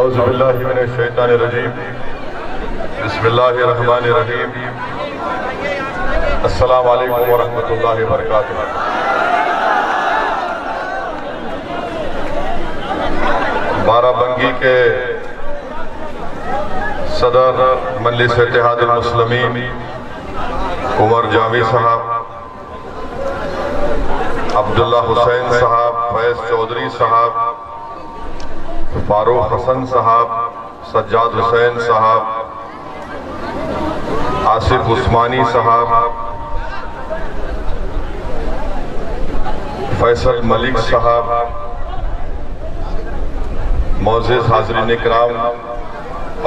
औज़ुबिल्लाहि मिनश्शैतानिर्रजीम बिस्मिल्लाहिर्रहमानिर्रहीम अस्सलामु अलैकुम वरहमतुल्लाहि वबरकातुहू। बाराबंकी के सदर मजलिस इत्तेहादुल मुस्लिमीन उमर जामी साहब, अब्दुल्ला हुसैन साहब, फैज चौधरी साहब, फारूक हसन साहब, सज्जाद हुसैन साहब, आसिफ उस्मानी साहब, फैसल मलिक साहब, मोअज़्ज़िज़ हाज़रीन इकराम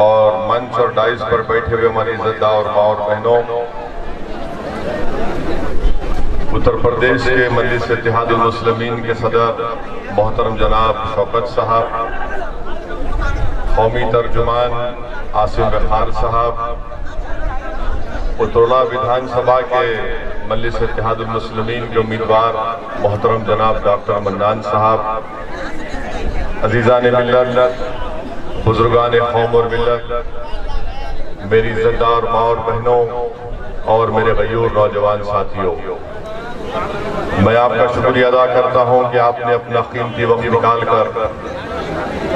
और मंच और डाइस पर बैठे हुए हमारी इज़्ज़तदार और माँ और बहनों, उत्तर प्रदेश के मजलिस इत्तेहादुल मुस्लिमीन के सदर मोहतरम जनाब शौकत साहब, कौमी तर्जुमान आसिम खान साहब, उत्तरला विधानसभा के मजलिस इत्तेहादुल मुस्लिमीन के उम्मीदवार मोहतरम जनाब डॉक्टर मन्नान साहब, अजीज़ान मिल्लत, बुजुर्गान कौम और मिल्लत, मेरी इज़्ज़तदार माँ और बहनों और मेरे गयूर नौजवान साथियों, मैं आपका शुक्रिया अदा करता हूँ कि आपने अपना कीमती वक्त निकाल कर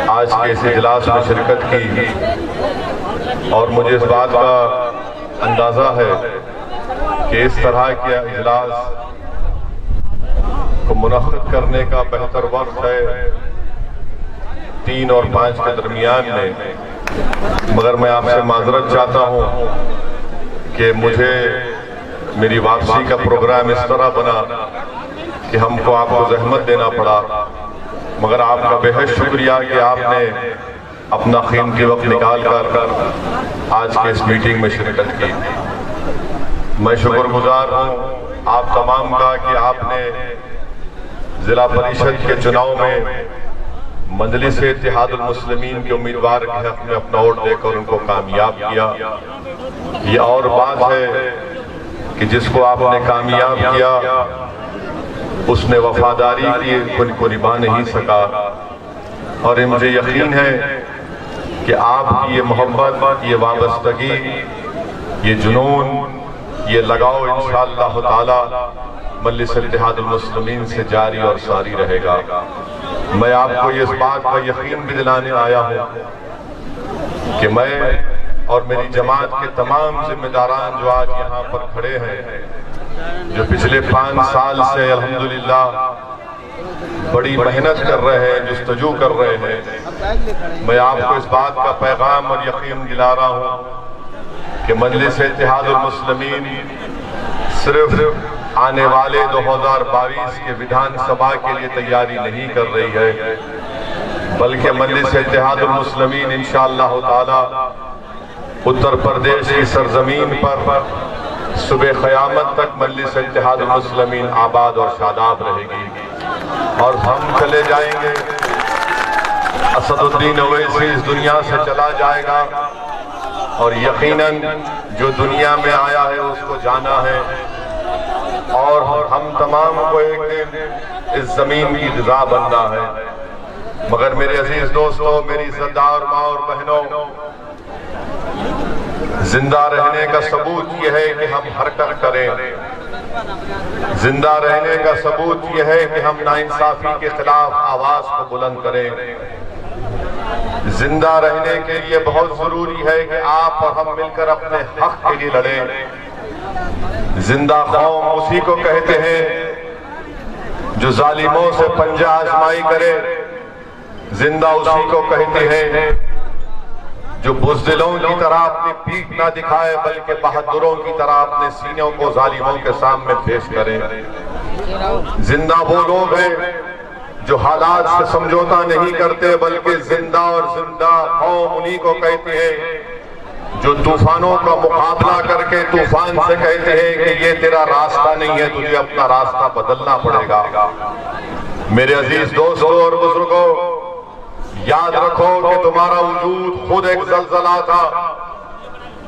आज के इस इजलास में शिरकत की। और मुझे इस बात का अंदाज़ा है कि इस तरह के इजलास को मुनक़्क़िद करने का बेहतर वक्त है 3 और 5 के दरमियान में, मगर मैं आपसे माजरत चाहता हूँ कि मुझे मेरी वापसी का प्रोग्राम इस तरह बना कि हमको आपको जहमत देना पड़ा, मगर आपका बेहद शुक्रिया कि आपने अपना कीमती वक्त निकाल कर आज के इस मीटिंग में शिरकत की। मैं शुक्रगुजार हूँ आप तमाम का कि आपने जिला परिषद के चुनाव में मजलिस इत्तेहादुल मुस्लिमीन के उम्मीदवार के हक में अपना वोट देकर उनको कामयाब किया। ये और बात है कि जिसको आपने कामयाब किया उसने वफादारी की को निभा नहीं सका। और मुझे यकीन है कि आपकी ये मोहब्बत, ये वाबस्तगी, ये जुनून, ये लगाव इंशाअल्लाह ताला मजलिस इत्तेहादुल मुस्लिमीन से जारी और सारी रहेगा। मैं आपको इस बात का यकीन भी दिलाने आया हूँ कि मैं और मेरी जमात के तमाम जिम्मेदारान जो आज यहाँ पर खड़े हैं, जो पिछले 5 साल से अल्हम्दुलिल्लाह बड़ी मेहनत कर रहे हैं, जुस्तजू कर रहे हैं, मैं आपको इस बात का पैगाम और यकीन दिला रहा हूँ कि मजलिस इत्तेहादुल मुस्लिमीन सिर्फ आने वाले 2022 के विधानसभा के लिए तैयारी नहीं कर रही है, बल्कि मजलिस इत्तेहादुल मुस्लिमीन इंशाअल्लाह ताला उत्तर प्रदेश की सरजमीन पर सुबह क़यामत तक मजलिस इत्तेहादुल मुस्लिमीन आबाद और शादाब रहेगी। और हम चले जाएंगे, असदुद्दीन ओवैसी इस दुनिया से चला जाएगा, और यकीनन जो दुनिया में आया है उसको जाना है, और हम तमाम को एक दिन इस जमीन की रज़ा बनना है। मगर मेरे अजीज दोस्तों, मेरी इज़्ज़तदार माँ और बहनों, जिंदा रहने का सबूत यह है कि हम हरकत करें। जिंदा रहने का सबूत यह है कि हम नाइंसाफी के खिलाफ आवाज को बुलंद करें। जिंदा रहने के लिए बहुत जरूरी है कि आप और हम मिलकर अपने हक के लिए लड़ें। जिंदा कौम उसी को कहते हैं जो जालिमों से पंजा आजमाई करे। जिंदा उसी को कहते हैं जो बुज़दिलों की तरह अपनी पीठ ना दिखाए, बल्कि बहादुरों की तरह अपने सीनों को जालिमों के सामने पेश करें। जिंदा वो लोग हैं जो हालात से समझौता नहीं करते, बल्कि जिंदा और जिंदा कौम उन्हीं को कहते हैं जो तूफानों का मुकाबला करके तूफान से कहते हैं कि ये तेरा रास्ता नहीं है, तुझे अपना रास्ता बदलना पड़ेगा। मेरे अजीज दोस्तों और बुजुर्गों, याद रखो कि तुम्हारा वजूद खुद एक जलजला था।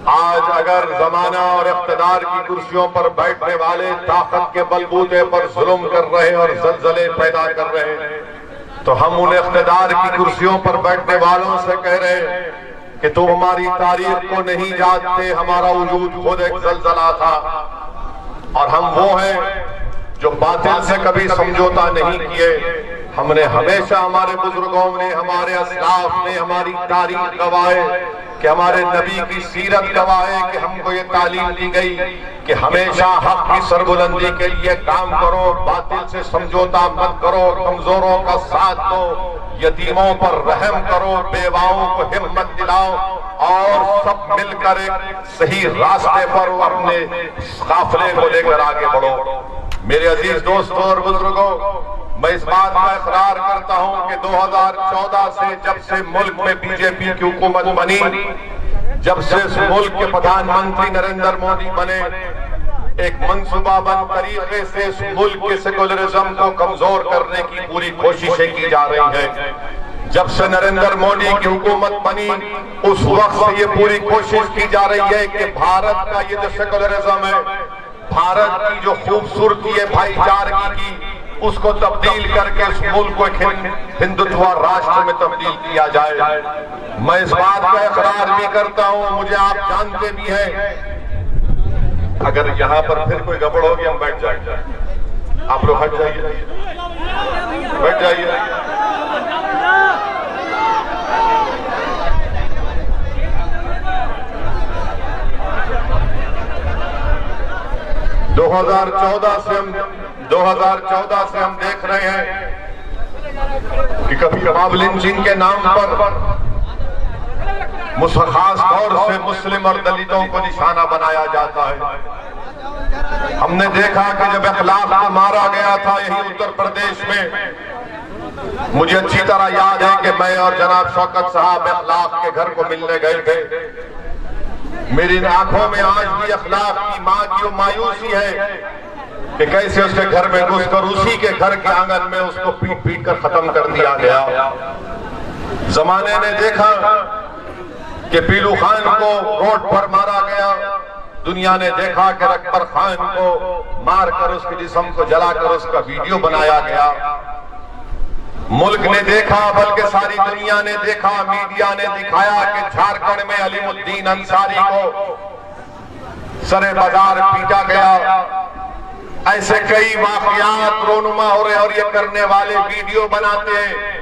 आज अगर जमाना और इख्तिदार की कुर्सियों पर बैठने वाले ताकत के बलबूते पर जुल्म कर रहे हैं और जलजले पैदा कर रहे हैं, तो हम उन इख्तिदार की कुर्सियों पर बैठने वालों से कह रहे हैं कि तुम हमारी तारीख को नहीं जानते, हमारा वजूद खुद एक जलजला था। और हम वो हैं जो बातिल से कभी समझौता नहीं किए। हमने हमेशा, हमारे बुजुर्गों ने, हमारे असलाफ ने, हमारी तारीख गवाए कि हमारे नबी की सीरत गवाए कि हमको ये तालीम दी गई कि हमेशा हक की सरबुलंदी के लिए काम करो, बातिल से समझौता मत करो, कमजोरों का साथ दो, यतीमों पर रहम करो, बेवाओं को हिम्मत दिलाओ और सब मिलकर एक सही रास्ते पर अपने काफिले को लेकर आगे बढ़ो। मेरे अजीज दोस्तों और बुजुर्गों, मैं इस बात का इकरार करता हूं कि 2014 से जब से मुल्क में बीजेपी की हुकूमत बनी, जब से इस मुल्क के प्रधानमंत्री नरेंद्र मोदी बने, एक मंसूबाबंद तरीके से इस मुल्क के सेकुलरिज्म को कमजोर करने की पूरी कोशिशें की जा रही हैं। जब से नरेंद्र मोदी की हुकूमत बनी, उस वक्त से ये पूरी कोशिश की जा रही है कि भारत का ये जो सेकुलरिज्म है, भारत की जो खूबसूरती है भाईचारगी की, उसको तब्दील करके इस मुल्क को हिंदुत्व राष्ट्र में तब्दील किया जाए। मैं इस बात का इकरार भी करता हूं, मुझे आप जानते भी हैं। अगर यहां पर फिर कोई गड़बड़ होगी हम बैठ जाएंगे, आप लोग हट जाइए, बैठ जाइए। 2014 से हम देख रहे हैं कि कभी कभार लिंचिंग के नाम पर खास तौर से मुस्लिम और दलितों को निशाना बनाया जाता है। हमने देखा कि जब इखलाक को मारा गया था यही उत्तर प्रदेश में, मुझे अच्छी तरह याद है कि मैं और जनाब शौकत साहब इखलाक के घर को मिलने गए थे। मेरी आंखों में आज भी इखलाक की मां की मायूसी है कि कैसे उसके घर में घुसकर उसी के घर के आंगन में उसको पीट पीट कर खत्म कर दिया गया। जमाने ने देखा कि पीलू खान को रोड पर मारा गया, दुनिया ने देखा कि अकबर खान को मारकर उसके जिस्म को जलाकर उसका वीडियो बनाया गया। मुल्क ने देखा, बल्कि सारी दुनिया ने देखा, मीडिया ने दिखाया कि झारखंड में अलीमुद्दीन अंसारी को सरे बाजार पीटा गया। ऐसे कई वाकयात रोनुमा हो रहे और ये करने वाले वीडियो बनाते हैं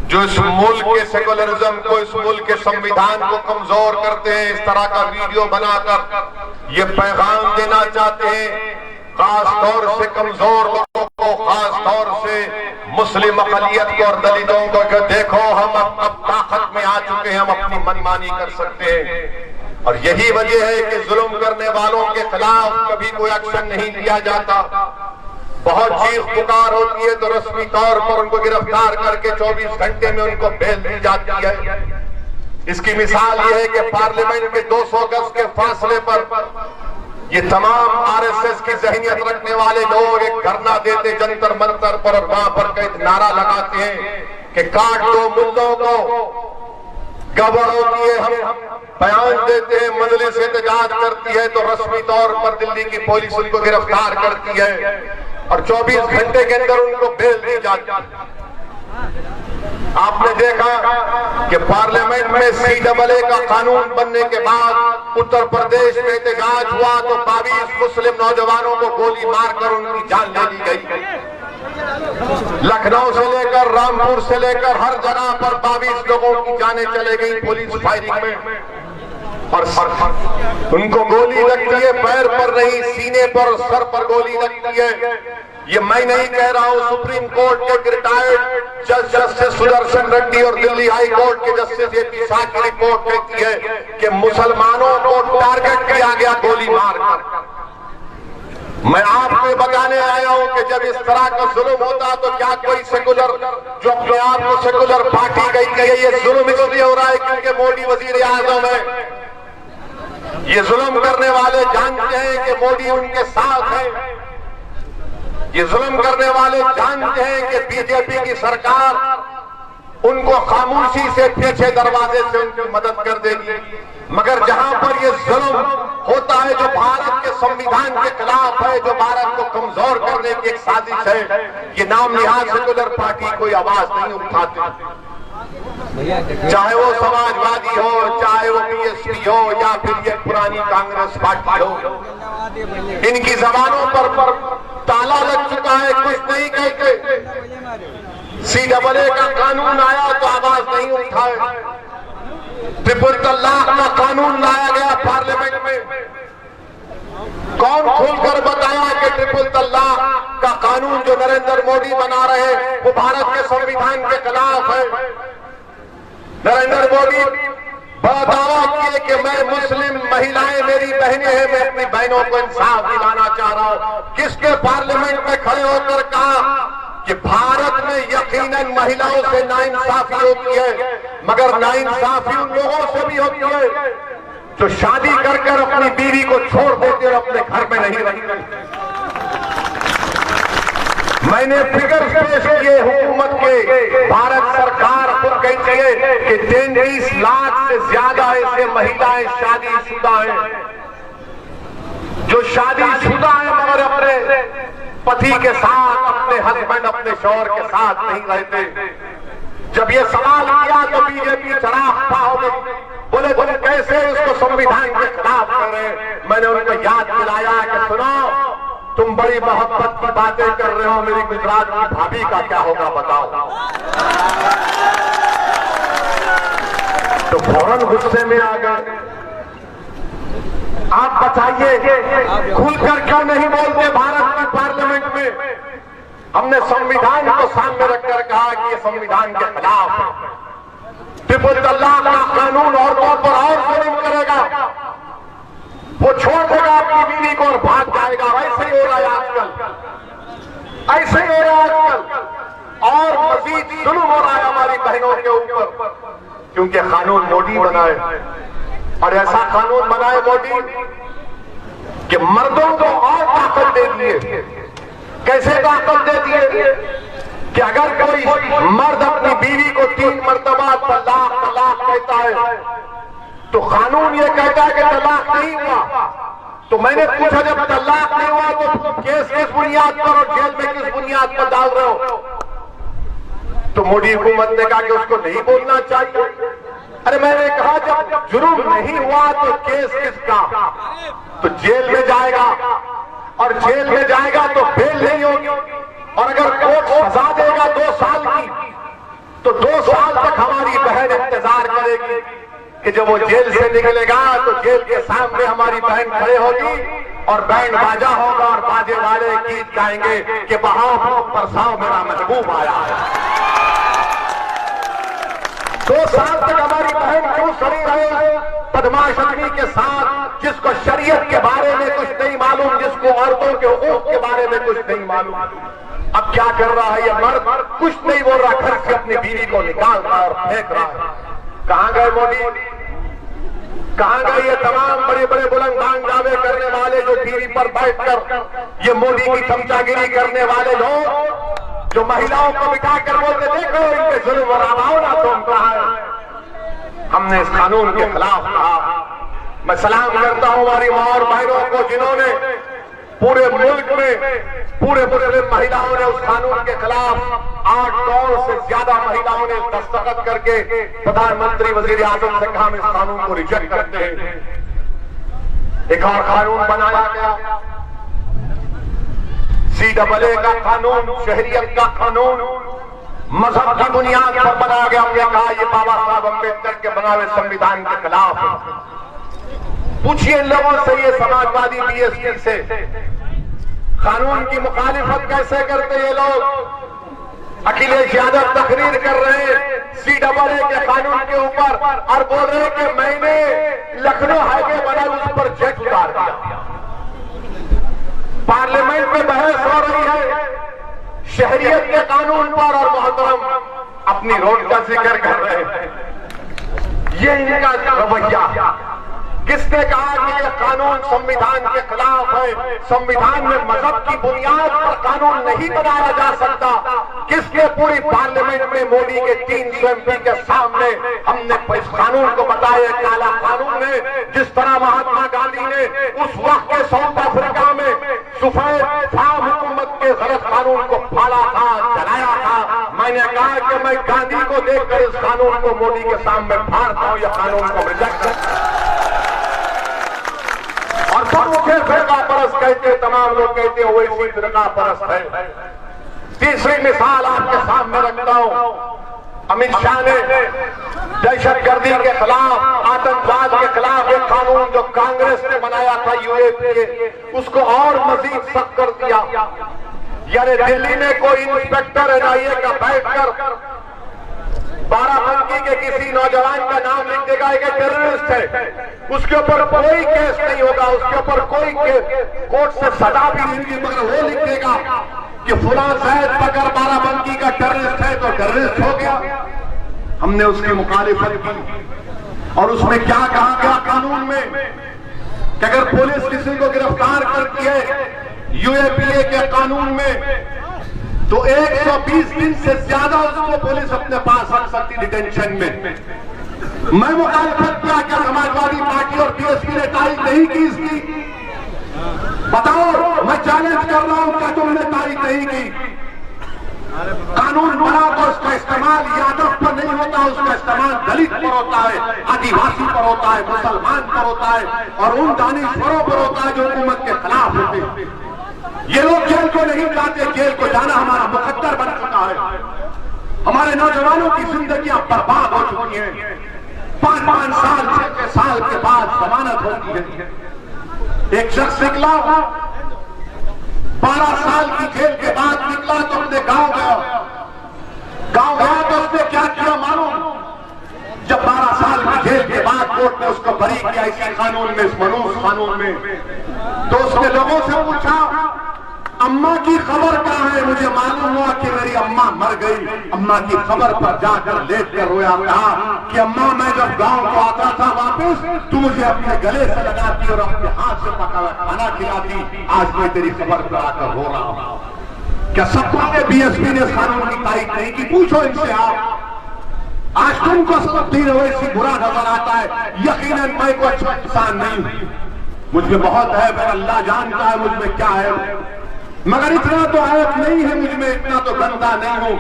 जो इस मुल्क के सेकुलरिज्म को, इस मुल्क के संविधान को कमजोर करते हैं। इस तरह का वीडियो बनाकर ये पैगाम देना चाहते हैं खास तौर से कमजोर लोगों को, खास तौर से मुस्लिम अक़लियत को और दलितों को कि देखो हम अब ताकत में आ चुके हैं, हम अपनी मनमानी कर सकते हैं। और यही वजह है कि जुल्म करने वालों के खिलाफ कभी कोई एक्शन नहीं लिया जाता। बहुत चीख पुकार होती है तो रस्मी तौर पर उनको गिरफ्तार करके 24 घंटे में उनको बेल दी जाती है। इसकी मिसाल यह है कि पार्लियामेंट के 200 गज के फासले पर ये तमाम आरएसएस की जहनियत रखने वाले लोग एक धरना देते जंतर मंतर पर और वहां पर एक नारा लगाते हैं कि काट दो मुद्दों को, गड़बड़ होती है, हम बयान देते हैं, मजलिस एहतजाज करती है तो रस्मी तौर पर दिल्ली की पुलिस उनको गिरफ्तार करती है और 24 घंटे के अंदर उनको बेल दी जाती है। आपने देखा कि पार्लियामेंट में CAA का कानून बनने के बाद उत्तर प्रदेश में एहतजाज हुआ तो 22 मुस्लिम नौजवानों को गोली मारकर उनकी जान ले ली गई। लखनऊ से लेकर रामपुर से लेकर हर जगह पर 22 लोगों की जानें चले गई पुलिस फायरिंग में और उनको गोली लगती है, पैर पर नहीं सीने पर, सर पर गोली लगती है। ये मैं नहीं कह रहा हूं, सुप्रीम कोर्ट के रिटायर्ड जज जस्टिस सुदर्शन रेड्डी और दिल्ली हाई कोर्ट के जस्टिस AP शाह की रिपोर्ट कहती है कि मुसलमानों को टारगेट किया गया गोली मारकर। मैं आपको बताने आया हूं कि जब इस तरह का जुल्म होता तो क्या कोई सेकुलर जो अपने आप को सेकुलर पार्टी कही ये जुल्म इसलिए हो रहा है क्योंकि मोदी वजीर आजम है। ये जुल्म करने वाले जानते हैं कि मोदी उनके साथ है। ये जुल्म करने वाले जानते हैं कि बीजेपी की सरकार उनको खामोशी से पीछे दरवाजे से उनकी मदद कर देगी। मगर जहां पर ये जुल्म होता है जो भारत के संविधान के खिलाफ है, जो भारत को कमजोर करने की एक साजिश है, ये नाम निहाल सेक्युलर पार्टी कोई आवाज नहीं उठाती। चाहे वो समाजवादी हो, चाहे वो बीएसपी हो, या फिर ये पुरानी कांग्रेस पार्टी हो, इनकी जबानों पर ताला लग चुका है। कुछ नहीं कहते। CAA का कानून आया तो आवाज नहीं उठाए। ट्रिपल तलाक का कानून लाया गया पार्लियामेंट में, कौन खुलकर बताया कि ट्रिपल तलाक का कानून जो नरेंद्र मोदी बना रहे वो भारत के संविधान के खिलाफ है। नरेंद्र मोदी बड़ा दावा किए कि मैं मुस्लिम महिलाएं मेरी बहनें हैं, मैं अपनी बहनों को इंसाफ दिलाना चाह रहा हूं। किसके पार्लियामेंट में खड़े होकर कहा कि भारत में यकीनन महिलाओं से नाइंसाफी होती है, मगर नाइंसाफी उन लोगों से भी होती है जो शादी कर अपनी बीवी को छोड़ देते और अपने घर में नहीं रहते। मैंने फिगर पेश किए हुकूमत के, भारत सरकार खुद कहती है कि 33 लाख से ज्यादा ऐसे महिलाएं शादीशुदा हैं जो शादीशुदा हैं मगर अपने पति के साथ, अपने हस्बैंड, अपने शौहर के साथ नहीं रहते। जब ये सवाल किया तो बीजेपी चढ़ा हो गई, बोले कैसे इसको संविधान के खिलाफ कर रहे हैं। मैंने उनको याद दिलाया कि सुनो, तुम बड़ी मोहब्बत की बातें कर रहे हो, मेरी गुजरात की भाभी का क्या होगा बताओ। तो फौरन गुस्से में आ गए। आप बताइए, खुलकर क्यों नहीं बोलते भारत की पार्लियामेंट में? हमने संविधान को सामने रखकर कहा कि ये संविधान के खिलाफ है। ट्रिपल तलाक का कानून औरतों पर और जुल्म करेगा, वो छोड़ देगा अपनी बीवी को और भाग जाएगा। ऐसे ही हो रहा है आजकल, ऐसे ही हो रहा है आजकल। और मजीद जुल्म हो रहा है हमारी बहनों के ऊपर, क्योंकि कानून मोदी बनाए और ऐसा कानून बनाए मोदी कि मर्दों को और ताकत दे दिए। कैसे ताकत दे दिए कि अगर कोई मर्द अपनी बीवी को 3 मरतबा तलाक कहता है तो कानून ये कहता है कि तलाक नहीं हुआ। तो मैंने पूछा, जब तलाक नहीं हुआ तो केस किस बुनियाद पर और जेल में किस बुनियाद पर डाल रहे हो? तो मोदी हुकूमत ने कहा कि उसको नहीं बोलना चाहिए। अरे मैंने कहा, जब जुर्म नहीं हुआ तो केस किसका? तो जेल में जाएगा, और जेल में जाएगा तो बेल नहीं होगी, और अगर कोर्ट सजा देगा 2 साल की, तो 2 साल तक हमारी बहन इंतजार करेगी कि जब वो जेल से निकलेगा तो जेल के सामने हमारी बहन खड़े होगी और बैंड बाजा होगा और बाजे वाले गीत गाएंगे कि बहाओ परसाओ मेरा महबूब आया है। 2 साल तक हमारी बहन क्यों सड़ी रहे बदमाश आदमी के साथ, जिसको शरीयत के बारे में कुछ नहीं मालूम, जिसको औरतों के हुकूक के बारे में कुछ नहीं मालूम। अब क्या कर रहा है ये मर्द? कुछ नहीं बोल रहा, घर से अपनी बीवी को निकाल रहा है और फेंक रहा है। कहां गए मोदी? कहां गए ये तमाम बड़े बड़े बुलंद दावे करने वाले जो टीवी पर बैठकर ये मोदी की चमचागिरी करने वाले लोग, जो महिलाओं को बिठाकर बोलते देखो इनके जुल्म और आवाओ ना तुम कहा है। हमने इस कानून के खिलाफ कहा। मैं सलाम करता हूं हमारी मां और बहनों को जिन्होंने पूरे मुल्क में पूरे मुस्लिम महिलाओं ने उस कानून के खिलाफ 8 करोड़ से ज्यादा महिलाओं ने दस्तखत करके प्रधानमंत्री वजीर आजम से कहा हम इस कानून को रिजेक्ट करते हैं। एक और कानून बनाया गया, CAA का कानून, शहरियत का कानून, मजहब की बुनियाद पर बनाया गया। हमने कहा ये बाबा साहब अम्बेडकर के बनाए संविधान के खिलाफ है। पूछिए इन लोगों से, ये समाजवादी BSP से कानून की मुखालिफत कैसे करते ये लोग? अखिलेश यादव तकरीर कर रहे हैं CAA के कानून के ऊपर और बोल रहे हैं कि मैंने लखनऊ हाईवे बना उस पर जेट उतार दिया। पार्लियामेंट में बहस हो रही है शहरियत के कानून पर और मोहतरम अपनी रोड का जिक्र कर रहे हैं। ये इनका रवैया, किसने कहा कि यह कानून संविधान के खिलाफ है? संविधान में मजहब की बुनियाद पर कानून नहीं बनाया जा सकता। किसने पूरी पार्लियामेंट में मोदी के 300 MP के सामने हमने इस कानून को बताया काला कानून है? जिस तरह महात्मा गांधी ने उस वक्त के साउथ अफ्रीका में सफेद फार्म हुकूमत के गलत कानून को फाड़ा था, जलाया था, मैंने कहा कि मैं गांधी को देखकर इस कानून को मोदी के सामने फाड़ता हूं, यह कानून को रिजेक्ट करता। और सब मुझे फिरका परस्त कहते, तमाम लोग कहते हैं वही फिरका परस्त है। तीसरी मिसाल आपके सामने रखता हूं। अमित शाह ने दहशतगर्दी के खिलाफ, आतंकवाद के खिलाफ एक कानून जो कांग्रेस ने बनाया था UAPA, उसको और मजीद सख्त कर दिया। यानी दिल्ली में कोई इंस्पेक्टर NIA का बैठकर बाराबंकी के किसी नौजवान का नाम लिख देगा कि टेररिस्ट है, उसके ऊपर कोई केस नहीं होगा, उसके ऊपर कोई कोर्ट से सजा भी नहीं होगी, मगर वो लिख देगा कि फुला जैद अगर बाराबंकी का टेररिस्ट है तो टेररिस्ट हो गया। हमने उसकी मुखालिफत की और उसमें क्या कहा गया कानून में कि अगर पुलिस किसी को गिरफ्तार करती है UAPA के कानून में तो 120 दिन से ज्यादा उसको पुलिस अपने पास रख सकती डिटेंशन में। मैं मुखालिफत किया, क्या समाजवादी पार्टी और BSP ने तारीख नहीं की इसकी? बताओ, मैं चैलेंज कर रहा हूं, क्या तुमने तारीख नहीं की? कानून बना तो उसका इस्तेमाल यादव पर नहीं होता, उसका इस्तेमाल दलित पर होता है, आदिवासी पर होता है, मुसलमान पर होता है और उन दानिशवरों पर होता है जो हुकूमत के खिलाफ होते हैं। ये लोग जेल को नहीं जाते, जेल को जाना हमारा मुकद्दर बन चुका है। हमारे नौजवानों की जिंदगियां बर्बाद हो चुकी हैं। 5-5 साल 6 साल के बाद जमानत होती है। एक शख्स निकला 12 साल की जेल के बाद निकला तो अपने गांव गया तो उसने क्या किया मालूम? जब 12 साल की जेल के बाद कोर्ट ने उसको बरी किया इसी कानून में, इस मनूस कानून में, तो उसने लोगों से पूछा अम्मा की खबर कहां है? मुझे मालूम हुआ कि मेरी अम्मा मर गई। अम्मा की खबर पर जाकर लेट कर रोया, कहा कि अम्मा मैं जब गांव को आता था वापस तू मुझे अपने गले से लगाती और अपने हाथ से पका हुआ खाना खिलाती। आज मैं तेरी खबर पर आकर रो रहा हूं। क्या सबको BSP ने कानून की तारीख नहीं की? पूछो इनसे आप। आज तुमको सबक नहीं वैसी बुरा नजर आता है। यकीनन मैं कोई अच्छा इंसान नहीं हूं, मुझमें बहुत है, मैं अल्लाह जानता है मुझमें क्या है, मगर इतना तो ऐप नहीं है मुझमें, इतना तो गंदा नहीं हूं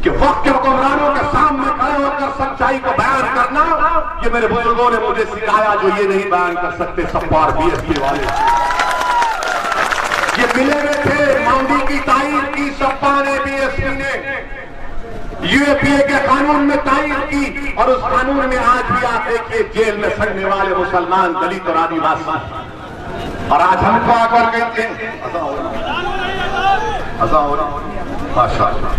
कि वक्त के हुक्मरानों के सामने खड़े होकर सच्चाई को बयान करना, ये मेरे बुजुर्गों ने मुझे सिखाया जो ये नहीं बयान कर सकते सपा और BSP वाले। ये मिले हुए थे, मोदी की तारीफ की सपा ने, BSP ने UAPA के कानून में तारीफ की और उस कानून में आज भी आप देखिए जेल में सड़ने वाले मुसलमान, दलित और आदिवासी, और आज हमको आकर कहते हैं ऐसा हो रहा माशाअल्लाह।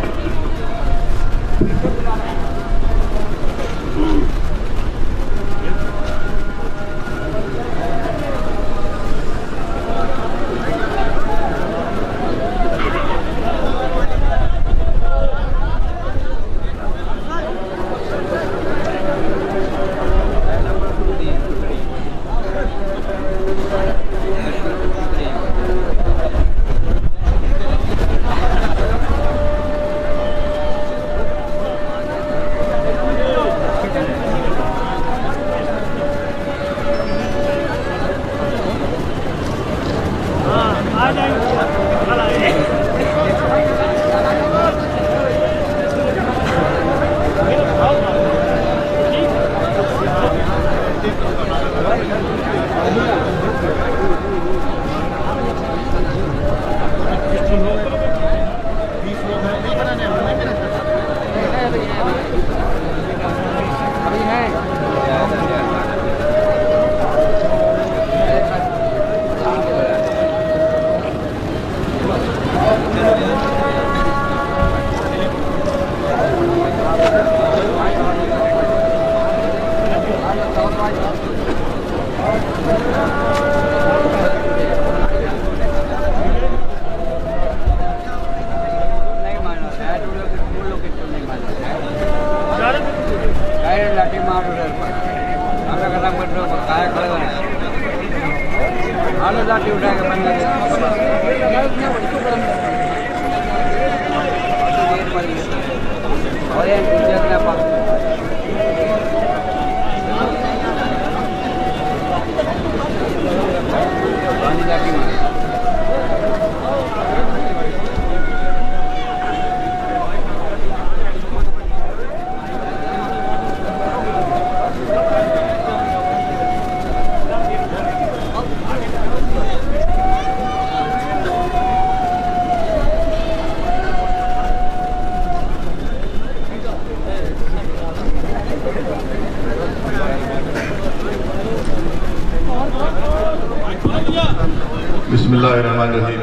बिस्मिल्लाहिर्रहमानिर्रहीम।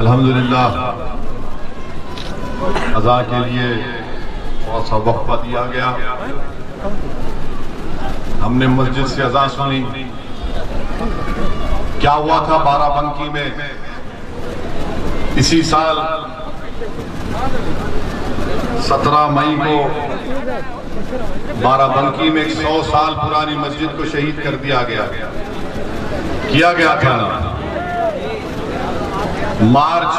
अल्हम्दुलिल्लाह, अज़ा के लिए बहुत सा वक्फा दिया गया। हमने मस्जिद से अज़ा सुनी। क्या हुआ था बाराबंकी में इसी साल 17 मई को बाराबंकी में 100 साल पुरानी मस्जिद को शहीद कर दिया गया था ना। मार्च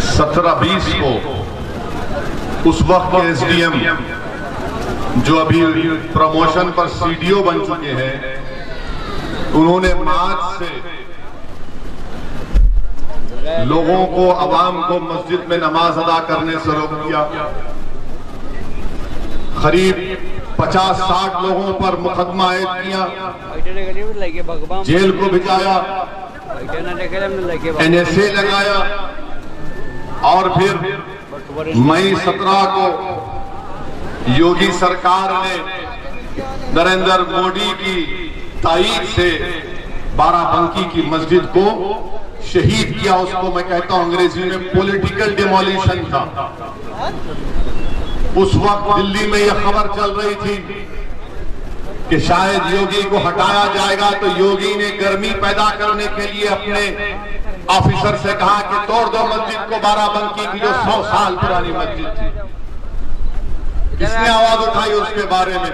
17-20 को उस वक्त के एसडीएम जो अभी प्रमोशन पर सीडीओ बन चुके हैं, उन्होंने मार्च से लोगों को, अवाम को मस्जिद में नमाज अदा करने से रोक दिया। करीब 50-60 लोगों पर मुकदमा आयद किया, जेल को भिजाया, NSA लगाया और फिर मई 17 को योगी सरकार ने नरेंद्र मोदी की ताईद से बाराबंकी की मस्जिद को शहीद किया। उसको मैं कहता हूं अंग्रेजी में पॉलिटिकल डिमोलिशन था। उस वक्त दिल्ली में यह खबर चल रही थी कि शायद योगी को हटाया जाएगा, तो योगी ने गर्मी पैदा करने के लिए अपने ऑफिसर से कहा कि तोड़ दो मस्जिद को, बाराबंकी की जो 100 साल पुरानी मस्जिद थी। किसने आवाज उठाई उसके बारे में?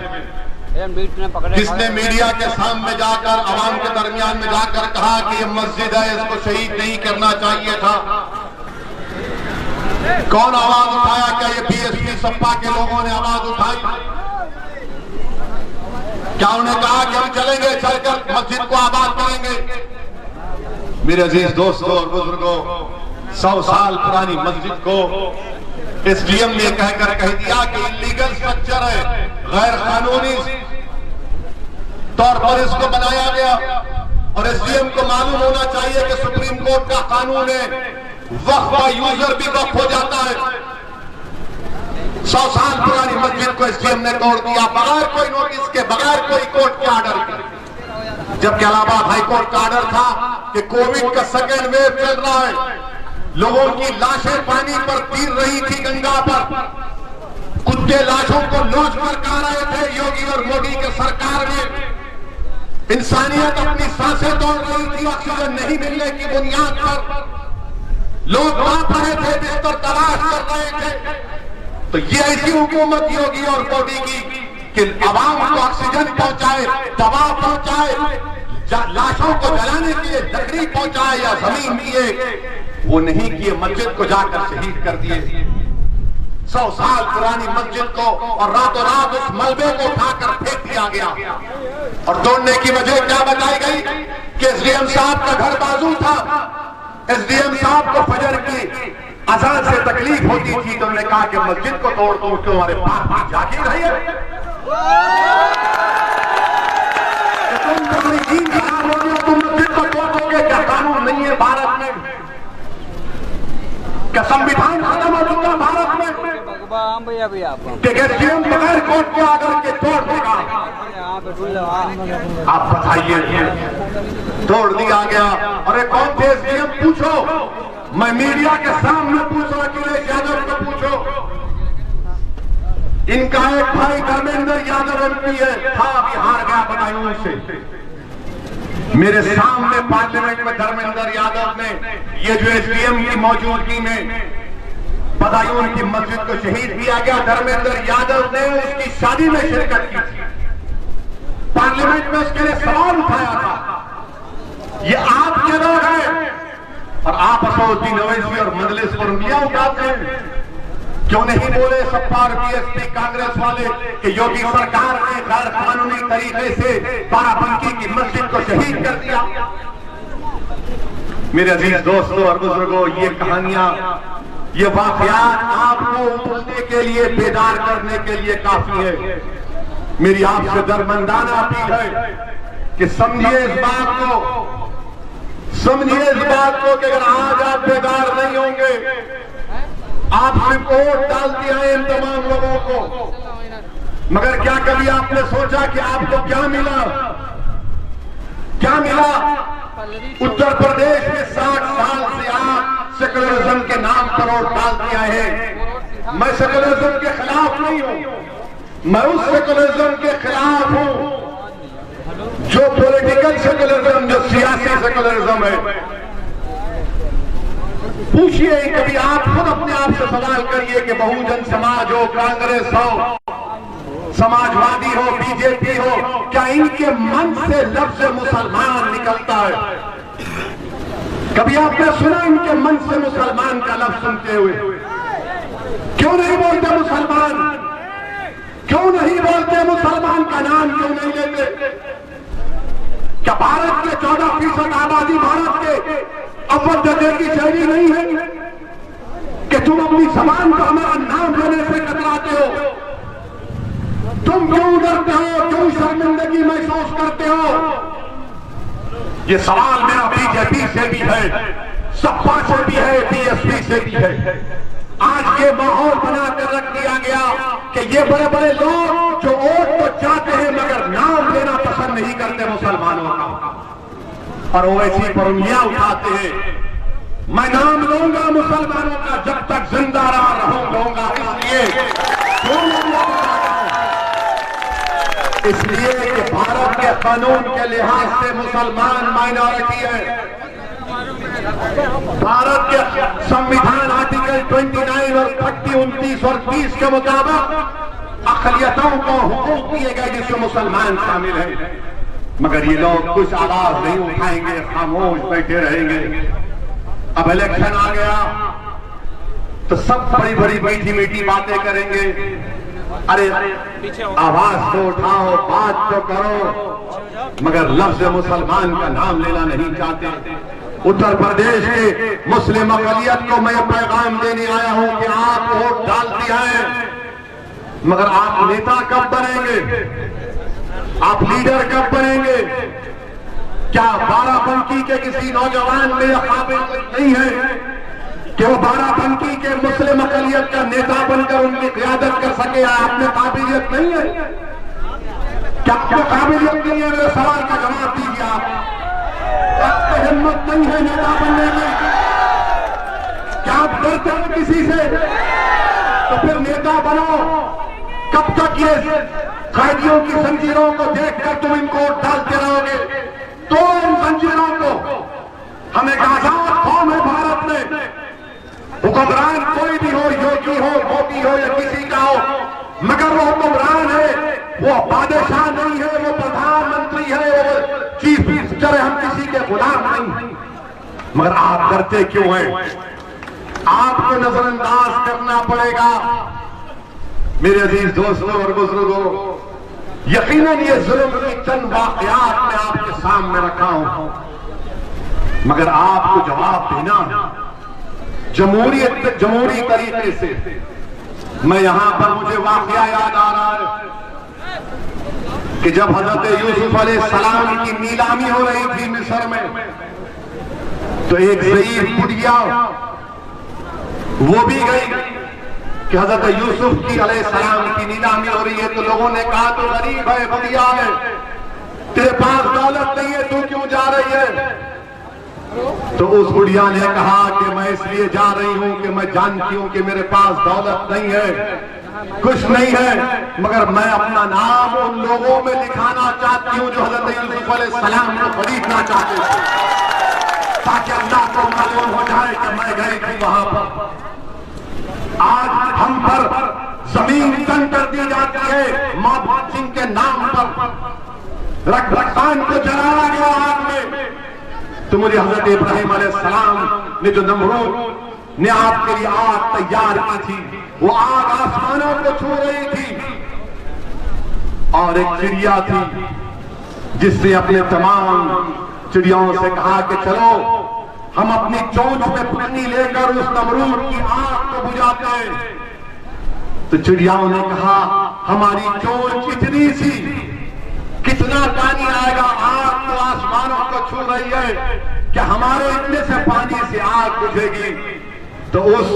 किसने मीडिया के सामने जाकर, आवाम के दरमियान में जाकर कहा कि यह मस्जिद है, इसको शहीद नहीं करना चाहिए था? कौन आवाज उठाया? क्या ये बीएसपी सपा के लोगों ने आवाज उठाई? क्या उन्होंने कहा कि हम चलेंगे, चलकर मस्जिद को आबाद करेंगे? मेरे अजीज दोस्तों और बुजुर्गों, 100 साल पुरानी मस्जिद को एसडीएम ने कहकर कह दिया कि इलीगल स्ट्रक्चर है, गैर कानूनी तौर पर इसको बनाया गया। और एसडीएम को मालूम होना चाहिए कि सुप्रीम कोर्ट का कानून है, वक्फ का यूजर भी वक्फ हो जाता है। 100 साल पुरानी मस्जिद को एसडीएम ने तोड़ दिया, बगैर कोई नोटिस के, बगैर कोई कोर्ट के ऑर्डर के। जबकि इलाहाबाद हाईकोर्ट का ऑर्डर था कि कोविड का सेकेंड वेव चल रहा है, लोगों की लाशें पानी पर तीर रही थी गंगा पर, कुत्ते लाशों को लूट कर खा रहे थे योगी और मोदी के सरकार में। इंसानियत अपनी सांसें तोड़ रही थी ऑक्सीजन नहीं मिलने की बुनियाद पर। लोग कांप रहे थे, बिस्तर तलाश कर रहे थे। तो ये ऐसी हुकूमत योगी और मोदी की कि आवाम को ऑक्सीजन पहुंचाए, दवा पहुंचाए, लाशों को जलाने के लिए लकड़ी पहुंचाए या जमीन दिए, वो नहीं किए। मस्जिद को जाकर शहीद कर दिए। 100 साल पुरानी मस्जिद को और रातों रात उस मलबे को उठाकर फेंक दिया गया। और तोड़ने की वजह क्या बताई गई कि एसडीएम साहब का घर बाजू था। एसडीएम साहब को फजर की अजान से तकलीफ होती थी, तो उन्होंने कहा कि मस्जिद को तोड़ दो, तुम्हारे पास जाके रही है। तुम अपनी दीन खराब हो गया, तुम मस्जिद को तोड़ दोगे? क्या कानून नहीं है भारत में? क्या संविधान खत्म हो चुका भारत में? एसडीएम बगैर कोर्ट के आकर के तोड़ देगा? आप बताइए, तोड़ दिया गया। अरे कौन थे एसडीएम? पूछो, मैं मीडिया के सामने पूछ रहा, अखिलेश यादव को पूछो। इनका एक भाई धर्मेंद्र यादव एमपी है, था अभी हार गया बदायूं से। मेरे सामने पार्लियामेंट में धर्मेंद्र यादव ने ये जो एसडीएम की मौजूदगी में बदायूं की मस्जिद को शहीद किया गया, धर्मेंद्र यादव ने उसकी शादी में शिरकत की थी। पार्लियामेंट में उसके लिए सवाल उठाया था ये आपके लोग हैं और आप असदुद्दीन ओवैसी और मजलिस पर उंगलियां उठाते हैं। क्यों नहीं बोले सपा और बीएसपी कांग्रेस वाले कि योगी सरकार ने गैर कानूनी तरीके से बाराबंकी की मस्जिद को शहीद कर दिया। मेरे अजीज दोस्तों और बुजुर्गों, ये कहानियां, ये वाकयात आपको उठने के लिए, बेदार करने के लिए काफी है। मेरी आपसे दरमंदाना अपील है कि समझिए इस बात को, समझिए इस बात को कि अगर आज आप बेदार नहीं होंगे, आप सिर्फ वोट डाल दिया है इन तमाम लोगों को, मगर क्या कभी आपने सोचा कि आपको क्या मिला? क्या मिला? उत्तर प्रदेश में 60 साल से आप सेकुलरिज्म के नाम पर वोट डाल दिया है। मैं सेकुलरिज्म के खिलाफ नहीं हूं, मैं उस सेकुलरिज्म के खिलाफ हूं जो पॉलिटिकल सेकुलरिज्म, जो सियासी सेकुलरिज्म है। पूछिए, कभी आप खुद अपने आप से सवाल करिए कि बहुजन समाज हो, कांग्रेस हो, समाजवादी हो, बीजेपी हो, क्या इनके मन से लफ्ज मुसलमान निकलता है? कभी आपने सुना इनके मन से मुसलमान का लफ्ज सुनते हुए? क्यों नहीं बोलते मुसलमान? क्यों नहीं बोलते मुसलमान का नाम क्यों नहीं लेते? क्या भारत के 14% आबादी भारत के अव्वल दर्जे की शहरी नहीं है कि तुम अपनी जबान को हमारा नाम लेने से कतराते हो? तुम क्यों डरते हो? क्यों शर्मिंदगी महसूस करते हो? ये सवाल मेरा बीजेपी से भी है, सपा से भी है, बीएसपी से भी है। आज के माहौल बनाकर रख दिया गया कि ये बड़े बड़े लोग जो वोट तो चाहते हैं मगर नाम लेना पसंद नहीं करते मुसलमानों का, और ओवैसी पर उंगलियां उठाते हैं। मैं नाम लूंगा मुसलमानों का जब तक जिंदा रहूंगा, इसलिए कि भारत के कानून के लिहाज से मुसलमान माइनॉरिटी है। भारत के संविधान आर्टिकल 29 और 30, 29 और 30 के मुताबिक अक़लियतों को हुकूक दिए गए जिसमें मुसलमान शामिल है, मगर ये लोग कुछ आवाज नहीं उठाएंगे, खामोश बैठे रहेंगे। अब इलेक्शन आ गया तो सब बड़ी बड़ी मीठी मीठी बातें करेंगे। अरे आवाज तो उठाओ, बात तो करो, मगर लफ्ज मुसलमान का नाम लेना नहीं चाहते। उत्तर प्रदेश के मुस्लिम अक़लियत को मैं पैगाम देने आया हूं कि आप वोट डाल दिया है, मगर आप नेता कब बनेंगे? आप लीडर कब बनेंगे? क्या बाराबंकी के किसी नौजवान में यह काबिल नहीं है कि वो बाराबंकी के मुस्लिम अक़लियत का नेता बनकर उनकी क़ियादत कर सके? आपने काबिलियत नहीं है? क्या आपको काबिलियत नहीं है? मेरे सवाल का जवाब दीजिए। आपको हिम्मत नहीं है नेता बनने की? क्या आप डरते हैं किसी से? तो फिर नेता बनो। कब तक ये कैदियों की जंजीरों को देखकर तुम इनको डालते रहोगे? तो इन जंजीरों को, हम एक आजाद कौम है भारत में, हुक्मरान कोई भी हो, योगी हो, मोदी हो या किसी का हो, मगर वो हुक्मरान है, वो बादशाह नहीं है, वो प्रधानमंत्री है, वो चीफ मिनिस्टर है, हम किसी के गुलाम नहीं। मगर आप डरते क्यों हैं? आपको नजरअंदाज करना पड़ेगा। मेरे अजीज दोस्तों और बुजुर्गों, यकीनन ये जुल्म की चंद वाकयात मैं आपके सामने रखा हूं, मगर आपको जवाब देना जमहूरी तरीके से। मैं यहां पर, मुझे वाकया याद आ रहा है कि जब हजरत यूसुफ अलैहिस्सलाम की नीलामी हो रही थी मिस्र में, तो एक ज़ईफ बुढ़िया वो भी गई कि हजरत यूसुफ की अलैहिस्सलाम की नीलामी हो रही है। तो लोगों ने कहा तो गरीब है, बुढ़िया है, तेरे पास दौलत नहीं है, तू क्यों जा रही है? तो उस बुढ़िया ने कहा कि मैं इसलिए जा रही हूं कि मैं जानती हूं कि मेरे पास दौलत नहीं है, कुछ नहीं है, मगर मैं अपना नाम उन लोगों में लिखाना चाहती हूं जो हजरत यूसुफ अलैहिस्सलाम को खरीदना चाहते थे, ताकि अल्लाह को मालूम हो जाए कि मैं गई थी वहां पर। आज हम पर जमीन तंग कर दी जाती है महबूब सिंह के नाम पर, रखवान को जलाया गया आग में, तो मुझे हजरत इब्राहिम अलैहिस्सलाम ने जो नमरूद ने आपके लिए आग तैयार की थी, वो आग आसमानों को छू रही थी, और एक चिड़िया थी जिसने अपने तमाम चिड़ियों से कहा कि चलो हम अपनी चोंच में पानी लेकर उस नमरूद की आग को बुझाते हैं। तो चिड़ियाओं ने कहा हमारी चोंच इतनी सी, कितना पानी आएगा, आग तो आसमानों को छू रही है, क्या हमारे इतने से पानी से आग बुझेगी? तो उस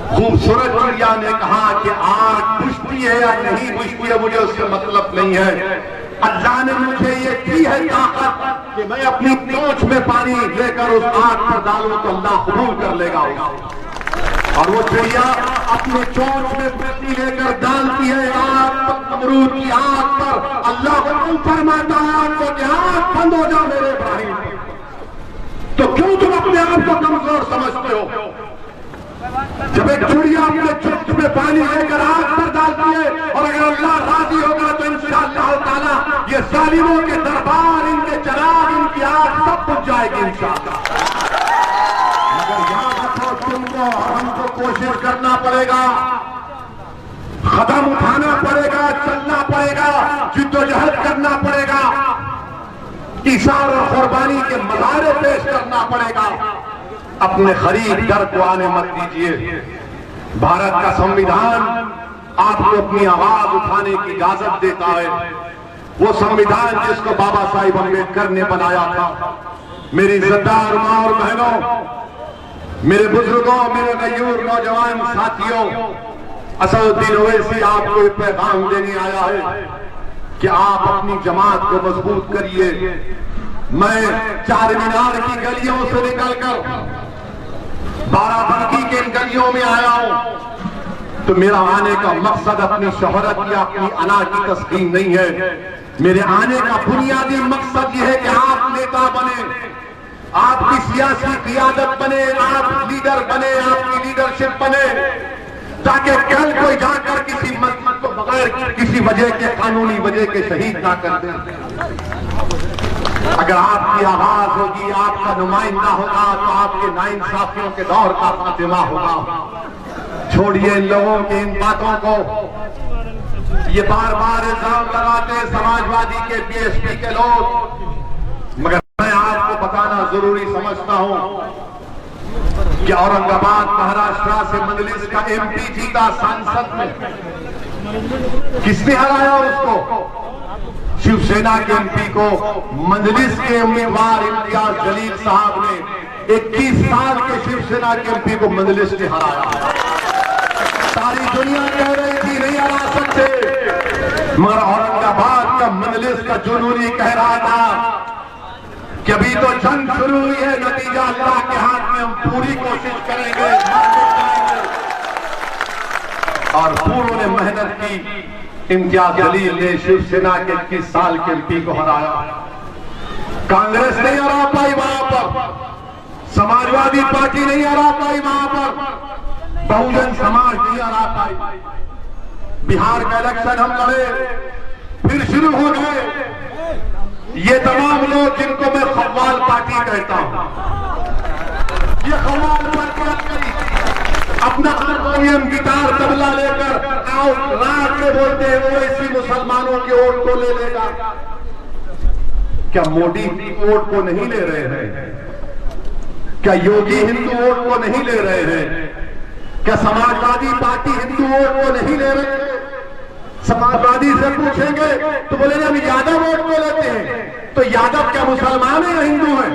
खूबसूरत चिड़िया ने कहा कि आग बुझती है या नहीं बुझती है मुझे उससे मतलब नहीं है, अल्लाह ने मुझे ये की है ताकत कि मैं अपनी चोंच में पानी लेकर उस आग पर डालूं तो अल्लाह कबूल कर लेगा उसको। और वो चिड़िया अपने चोंच में पानी लेकर डालती है आग पर, नमरूद की आग पर। अल्लाह हुक्म फरमाता है आग को कि आग बंद हो जाओ मेरे इब्राहिम। तो क्यों तुम अपने आप को कमजोर समझते हो? जब एक चिड़िया अपने चोंच में पानी लेकर आग पर डालती है, और अगर अल्लाह राजी होगा तो इंशाअल्लाह ताला ये जालिमों के दरबार, इनके चराग, इनकी आग सब बुझ जाएगी इंशाअल्लाह। मगर याद रखो तुमको और हमको कोशिश करना पड़ेगा, कदम उठाना पड़ेगा, चलना पड़ेगा, जिद्दोजहद करना पड़ेगा, इशार और कुर्बानी के मज़ारे पेश करना पड़ेगा। अपने खरीद दर को आने मत दीजिए। भारत का संविधान आपको अपनी आवाज उठाने की इजाजत देता है। वो संविधान जिसको बाबा साहिब अम्बेडकर ने बनाया था। मेरी इज्जतदार मां और बहनों, मेरे बुजुर्गों, मेरे गयूर नौजवान साथियों, असदुद्दीन ओवैसी आपको एक पैगाम देने आया है कि आप अपनी जमात को मजबूत करिए। मैं चार मीनार की गलियों से निकलकर बाराबंकी के इन गलियों में आया हूं, तो मेरा आने का मकसद अपनी शोहरत या अपनी अना की तस्कीन नहीं है। मेरे आने का बुनियादी मकसद यह है कि आप नेता बने, आपकी सियासी क़ियादत बने, आप लीडर बने, आपकी लीडरशिप बने, ताकि कल कोई जाकर किसी मजहब को बगैर किसी वजह के, कानूनी वजह के शहीद ना कर दे। अगर आपकी आवाज होगी, आपका नुमाइंदा होगा, तो आपके नाइंसाफियों के दौर का खात्मा होगा। छोड़िए इन लोगों की इन बातों को। ये बार बार इल्जाम लगाते समाजवादी के, बीएसपी के लोग, मगर मैं आपको बताना जरूरी समझता हूं कि औरंगाबाद महाराष्ट्र से मंजलिस का एमपी जीता सांसद में, किसने हराया उसको? शिवसेना के एमपी को मंजलिस के उम्मीदवार इम्तियाज जलील साहब ने 21 साल के शिवसेना के एमपी को मंजलिस ने हराया। सारी दुनिया कह रही थी नहीं हरा सकते, मगर औरंगाबाद का मंजलिस का जुनूनी कह रहा था कि अभी तो जंग शुरू हुई है, नतीजा अल्लाह के हाथ में, हम पूरी कोशिश करेंगे। और पूर्व ने मेहनत की। इम्तियाज जलील ने शिवसेना के 21 साल के एमपी को हराया। कांग्रेस नहीं हरा पाई वहां पर, समाजवादी पार्टी नहीं हरा पाई वहां पर, बहुजन समाज नहीं हरा पाई। बिहार का इलेक्शन हम लड़े, फिर शुरू हो गए। ये तमाम लोग जिनको मैं खव्वाल पार्टी कहता हूं, ये खव्वाल पार्टी अपना हारमोनियम, गिटार, तबला लेकर आओ रात में बोलते हैं वो ऐसी मुसलमानों के वोट को ले लेगा। क्या मोदी वोट को नहीं ले रहे हैं? क्या योगी हिंदू वोट को नहीं ले रहे हैं? क्या समाजवादी पार्टी हिंदू वोट को नहीं ले रहे हैं? समाजवादी से पूछेंगे तो बोलेंगे हम यादव वोट को लेते हैं। तो यादव क्या मुसलमान है या हिंदू है?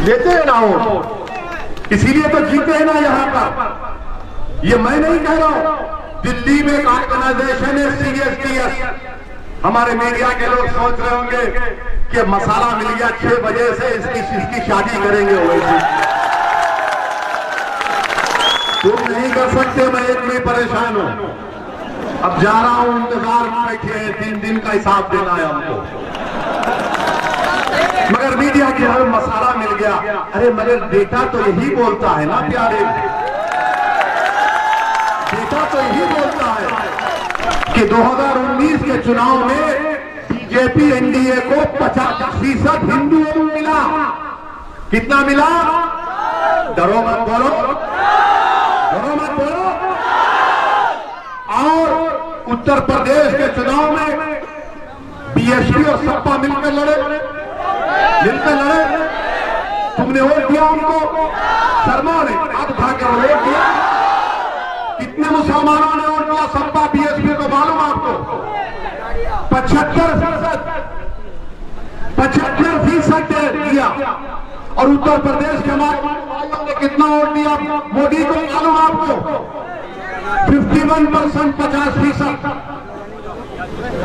लेते हैं ना वोट, इसीलिए तो जीते हैं ना यहां पर। ये मैं नहीं कह रहा हूं, दिल्ली में एक ऑर्गेनाइजेशन है CSDS। हमारे मीडिया के लोग सोच रहे होंगे कि मसाला मिल गया 6 बजे से इसकी शादी करेंगे। वैसे तुम नहीं कर सकते, मैं एक में परेशान हूं। अब जा रहा हूं, इंतजार में बैठे हैं, 3 दिन का हिसाब देना है हमको। मगर मीडिया के हर मसाला मिल गया। अरे मगर डेटा तो यही बोलता है ना प्यारे, डेटा तो यही बोलता है कि 2019 के चुनाव में बीजेपी एनडीए को 50% हिंदुओं को मिला। कितना मिला? डरो मत बोलो, डरो मत बोलो। और उत्तर प्रदेश के चुनाव में बीएसपी और सपा मिलकर लड़े, तुमने वोट दिया उनको, शर्मा ने हाथ उठा के वोट दिया। कितने मुसलमानों ने वोट दिया सपा बीएसपी को मालूम आपको? 75% दिया। और उत्तर प्रदेश के हमारे भाइयों ने कितना वोट दिया मोदी को मालूम आपको? 51%, 50%।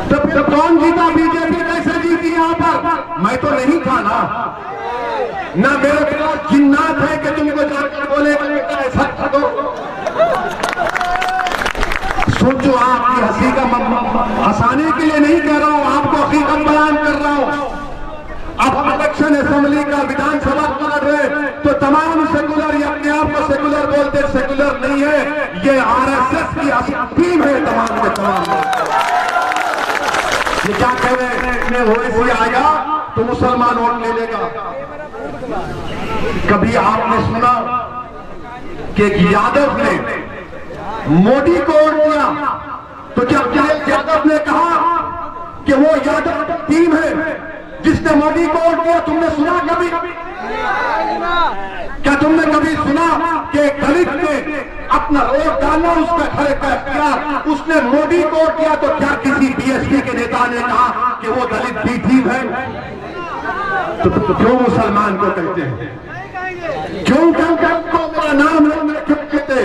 तब कौन जीता? बीजेपी कैसे जीती यहां पर? मैं तो नहीं था ना मेरे पास जिन्नात है कि तुमको जाकर बोले ऐसा कर दो। सोचो, आपकी हंसी का हंसाने के लिए नहीं कह रहा हूं, आपको हकीकत बयान कर रहा हूं। अब इलेक्शन असेंबली का विधानसभा लड़ रहे तो तमाम सेकुलर, ये अपने आप को सेकुलर बोलते, सेकुलर नहीं है, ये आरएसएस की टीम है तमाम के तमाम। ये क्या कह रहे हैं? ओवैसी आएगा तो मुसलमान वोट ले लेगा। कभी आपने सुना कि एक यादव ने मोदी को वोट दिया तो क्या अखिलेश यादव ने कहा कि वो यादव टीम है जिसने मोदी को वोट दिया? तुमने सुना कभी? क्या तुमने कभी सुना कि दलित ने अपना वोट डाला, उसका घर का इख्तियार, उसने मोदी को वोट दिया? तो क्या किसी बीएसपी के नेता ने कहा कि वो दलित की टीम है? तो क्यों मुसलमान को कहते हैं? क्यों मेरा नाम क्यों कहते?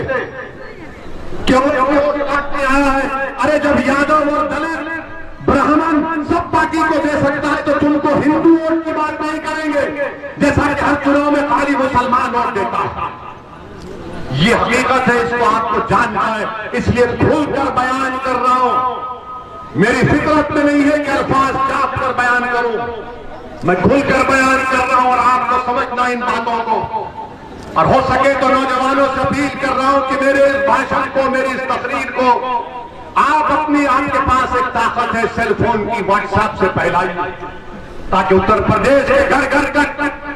क्यों वोट काटने आया है? अरे जब यादव और दलित ब्राह्मण सब पार्टी को दे सकता है तो तुमको हिंदू वोट की बात नहीं करेंगे, जैसा कि हर चुनाव में खाली मुसलमान वोट देता है। ये हकीकत है, इसको आपको जानना है, इसलिए खुलकर बयान कर रहा हूं। मेरी फितरत में नहीं है कि अल्फाज चाप कर बयान करूं, मैं खुलकर बयान कर रहा हूं और आपको समझना इन बातों को। और हो सके तो नौजवानों से अपील कर रहा हूं कि मेरे इस भाषण को, मेरी इस तकरीर को आप आपके पास एक ताकत है सेल फोन की, व्हाट्सएप से फैलाइए, ताकि उत्तर प्रदेश के घर घर तक,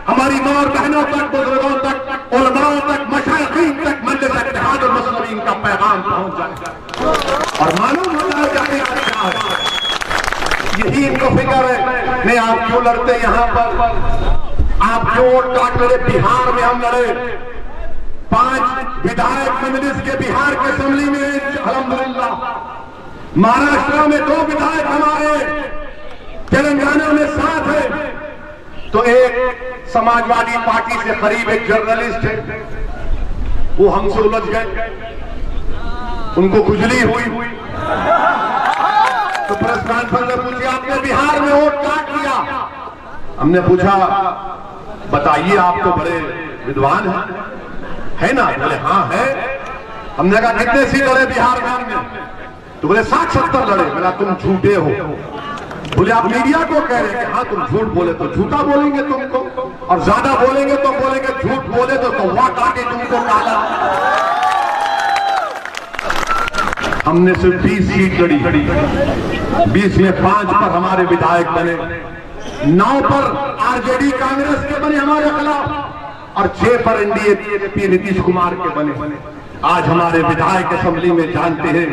हमारी मां और बहनों तक, बुजुर्गों तक, उलमाओं तक, मशाइखीन तक मजलिस इत्तेहाद और मुस्लिमीन का पैगाम पहुंच जाए और मालूम हो जाए क्या है। यही इनको फिक्र है। नहीं, आप क्यों लड़ते यहां पर? आप क्यों वोट काट लड़े? बिहार में हम लड़े, 5 विधायक कम्युनिस्ट के बिहार के असेंबली में, अल्हम्दुलिल्लाह। महाराष्ट्र में 2 विधायक हमारे, तेलंगाना में 7 है। तो एक समाजवादी पार्टी से करीब एक जर्नलिस्ट है, वो हमसे उलझ गए, उनको खुजली हुई तो प्रेस कॉन्फ्रेंस में पूछे, आपने बिहार में वोट काट दिया? हमने पूछा, बताइए, आप तो बड़े विद्वान है ना? बोले हाँ है। हमने कहा कितने सीट लड़े बिहार में? हमने तो बोले 60-70 लड़े। बोला तुम झूठे हो। बोले आप मीडिया को कह रहे हैं कि हाँ तुम झूठ बोले तो झूठा बोलेंगे तुमको, और ज्यादा बोलेंगे तो बोलेंगे, झूठ बोले तो कौवा काटे तुमको काला। हमने सिर्फ 20 सीट लड़ी, 20 में 5 पर हमारे विधायक बने, 9 पर आरजेडी कांग्रेस के बने हमारे खिलाफ, और 6 पर एनडीए नीतीश कुमार के बने। आज हमारे विधायक असेंबली में जानते हैं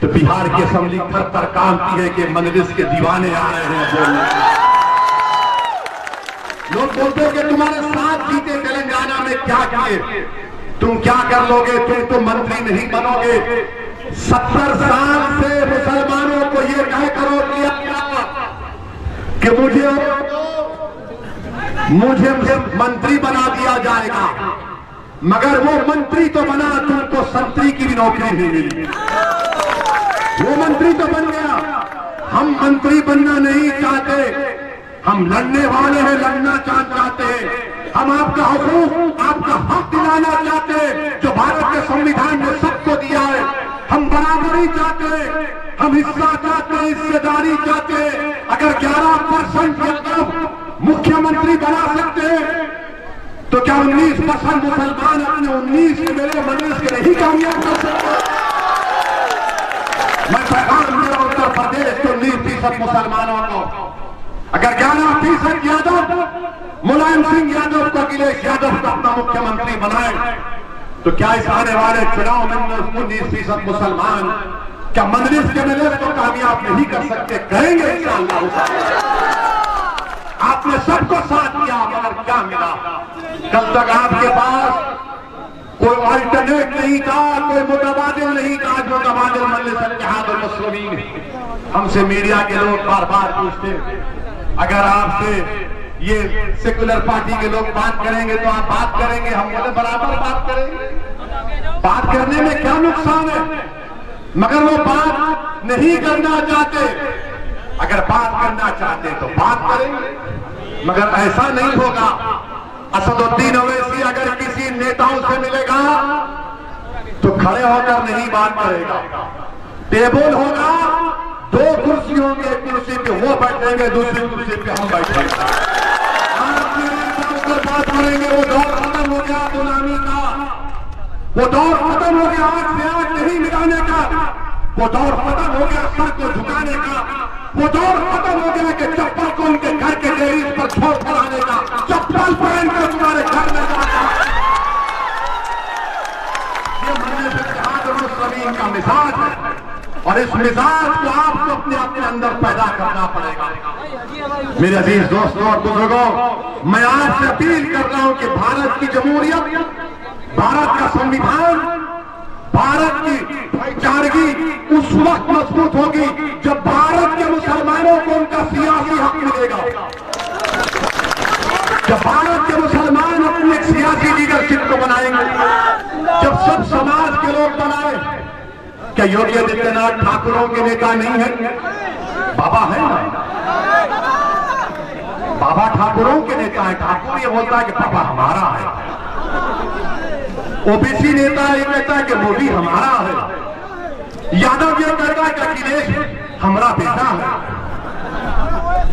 तो बिहार की असेंबली थर-थर कांपती है कि मजलिस के दीवाने आ रहे हैं बोलने। लोग बोलते हैं कि तुम्हारे साथ जीते तेलंगाना में क्या किए, तुम क्या कर लोगे, तुम तो मंत्री नहीं बनोगे। 70 साल से मुसलमानों को ये कह करो किया कि मुझे मंत्री बना दिया जाएगा, मगर वो मंत्री तो बना, तुमको संतरी की भी नौकरी नहीं मिली। वो मंत्री तो बन गया, हम मंत्री बनना नहीं चाहते, हम लड़ने वाले हैं, लड़ना चाहते हैं। हम आपका हुकूक, आपका हक दिलाना चाहते हैं जो भारत के संविधान ने सबको दिया है। हम बराबरी चाहते हैं, हम हिस्सा चाहते हैं, हिस्सेदारी चाहते हैं। अगर 11% मुख्यमंत्री बना सकते हैं तो क्या 19% मुसलमान अपने 19 के मेरे मजलिस के नहीं कामयाब कर सकते? मैं पैगाम मेरा उत्तर प्रदेश को 19% 30% मुसलमानों को, अगर 11% यादव मुलायम सिंह यादव को, अखिलेश यादव को अपना मुख्यमंत्री बनाए, तो क्या इस आने वाले चुनाव में 19% मुसलमान क्या मजलिस के मेले को कामयाब नहीं कर सकते? करेंगे इंशाअल्लाह। आपने सबको साथ दिया, मगर क्या मिला? कल तक आपके पास कोई अल्टरनेट नहीं था, कोई मुतबादिल नहीं था। जो मुतबादिल मजलिस इत्तेहाद और मुस्लिमीन, हमसे मीडिया के लोग बार बार पूछते, अगर आपसे ये सेकुलर पार्टी के लोग बात करेंगे तो आप बात करेंगे? हम बोले बराबर बात करेंगे। बात करने में क्या नुकसान है? मगर वो बात नहीं करना चाहते। अगर बात करना चाहते तो बात करेंगे, मगर ऐसा नहीं होगा। असदुद्दीन ओवैसी अगर किसी नेताओं से मिलेगा तो खड़े होकर नहीं बात करेगा। टेबल होगा, 2 कुर्सी होंगे, एक कुर्सी पे वो बैठेंगे, दूसरी कुर्सी पे हम बैठेंगे। बात करेंगे। वो दौर खत्म हो गया गुलामी का, वो दौर खत्म हो गया आंख से आंख नहीं मिलाने का, वो दौर खत्म हो गया सर को झुकाने का, वो दौर खत्म हो गया कि चप्पल को उनके घर के टेरिस पर छोड़ कर आने का, चप्पल पहनकर तुम्हारे घर में जाना। ये मजलिस इत्तेहाद और मुस्लिमीन का मिजाज है, और इस मिजाज को आपको अपने अपने अंदर पैदा करना पड़ेगा। मेरे अजीज दोस्तों और बुजुर्गों, मैं आपसे अपील कर रहा हूं कि भारत की जमहूरियत, भारत का संविधान, भारत की भाईचारगी उस वक्त मजबूत होगी जब भारत के मुसलमानों को उनका सियासी हक मिलेगा। जब भारत के मुसलमान अपनी एक सियासी लीडरशिप को बनाएंगे, जब सब समाज के लोग बनाए। क्या योगी आदित्यनाथ ठाकुरों के नेता नहीं है? बाबा है ना, बाबा ठाकुरों के नेता है। ठाकुर ये बोलता है कि बाबा हमारा है। ओबीसी नेता ये कहता है कि मोदी हमारा है। यादव ये कहता है कि अखिलेश हमारा बेटा है।